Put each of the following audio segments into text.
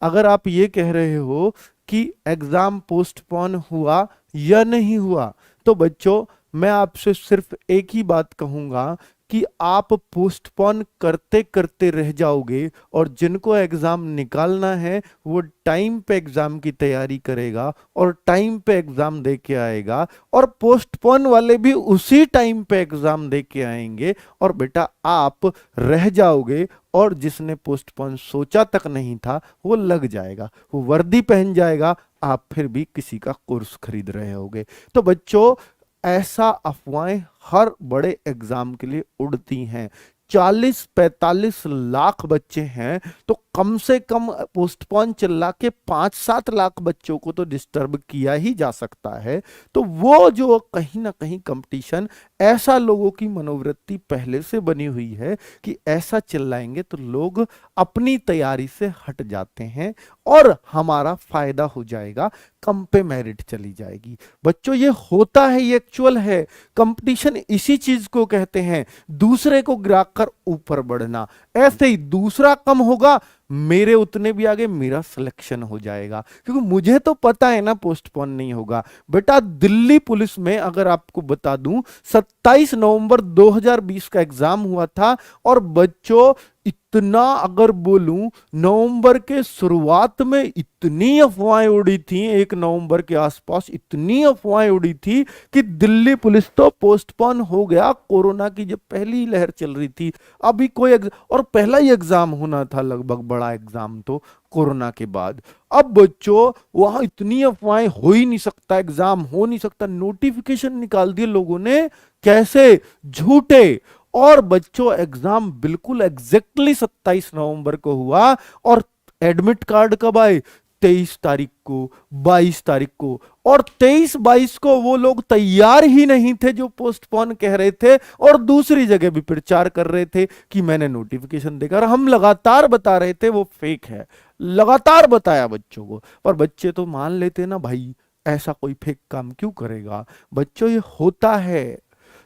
अगर आप ये कह रहे हो कि एग्जाम पोस्टपोन हुआ या नहीं हुआ, तो बच्चों मैं आपसे सिर्फ एक ही बात कहूंगा कि आप पोस्टपोन करते करते रह जाओगे, और जिनको एग्जाम निकालना है वो टाइम पे एग्जाम की तैयारी करेगा और टाइम पे एग्जाम दे के आएगा, और पोस्टपोन वाले भी उसी टाइम पे एग्जाम दे के आएंगे, और बेटा आप रह जाओगे, और जिसने पोस्टपोन सोचा तक नहीं था वो लग जाएगा, वो वर्दी पहन जाएगा, आप फिर भी किसी का कोर्स खरीद रहे होगे। तो बच्चों, ऐसा अफवाहें हर बड़े एग्जाम के लिए उड़ती हैं। 40-45 लाख बच्चे हैं, तो कम से कम पोस्टपोन चिल्ला के 5-7 लाख बच्चों को तो डिस्टर्ब किया ही जा सकता है। तो वो जो कहीं ना कहीं कंपटीशन, ऐसा लोगों की मनोवृत्ति पहले से बनी हुई है कि ऐसा चिल्लाएंगे तो लोग अपनी तैयारी से हट जाते हैं, और हमारा फायदा हो जाएगा, कम पे मेरिट चली जाएगी। बच्चों ये होता है, ये एक्चुअल है। कंपटीशन इसी चीज को कहते हैं, दूसरे को गिरा कर ऊपर बढ़ना। ऐसे ही दूसरा कम होगा, मेरे उतने भी आगे, मेरा सिलेक्शन हो जाएगा, क्योंकि मुझे तो पता है ना पोस्टपोन नहीं होगा। बेटा दिल्ली पुलिस में अगर आपको बता दूं, 27 नवंबर 2020 का एग्जाम हुआ था, और बच्चों इतना अगर बोलूं, नवंबर के शुरुआत में इतनी अफवाहें उड़ी थी, 1 नवंबर के आसपास इतनी अफवाहें उड़ी थी कि दिल्ली पुलिस तो पोस्टपोन हो गया, कोरोना की जब पहली लहर चल रही थी। अभी कोई और पहला ही एग्जाम होना था लगभग, बड़ा एग्जाम तो कोरोना के बाद। अब बच्चों वहां इतनी अफवाहें, हो ही नहीं सकता, एग्जाम हो नहीं सकता, नोटिफिकेशन निकाल दिए लोगों ने, कैसे, झूठे। और बच्चों एग्जाम बिल्कुल एग्जैक्टली 27 नवंबर को हुआ, और एडमिट कार्ड कब आए, 23 तारीख को, 22 तारीख को। और 23-22 को वो लोग तैयार ही नहीं थे जो पोस्टपोन कह रहे थे, और दूसरी जगह भी प्रचार कर रहे थे कि मैंने नोटिफिकेशन देखा, और हम लगातार बता रहे थे वो फेक है, लगातार बताया बच्चों को। पर बच्चे तो मान लेते ना भाई, ऐसा कोई फेक काम क्यों करेगा। बच्चों ये होता है।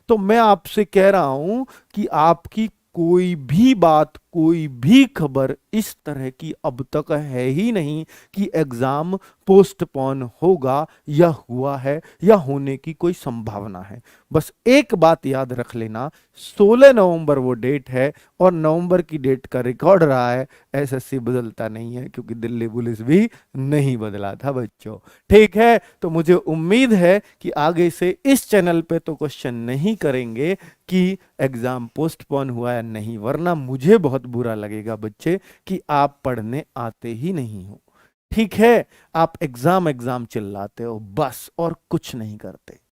तो मैं आपसे कह रहा हूं कि आपकी कोई भी बात, कोई भी खबर इस तरह की अब तक है ही नहीं कि एग्जाम पोस्टपोन होगा, या हुआ है, या होने की कोई संभावना है। बस एक बात याद रख लेना, 16 नवंबर वो डेट है, और नवंबर की डेट का रिकॉर्ड रहा है। एसएससी बदलता नहीं है, क्योंकि दिल्ली पुलिस भी नहीं बदला था बच्चों। ठीक है, तो मुझे उम्मीद है कि आगे से इस चैनल पे तो क्वेश्चन नहीं करेंगे कि एग्जाम पोस्टपोन हुआ या नहीं, वरना मुझे बहुत बुरा लगेगा बच्चे कि आप पढ़ने आते ही नहीं हो। ठीक है, आप एग्जाम एग्जाम चिल्लाते हो बस, और कुछ नहीं करते।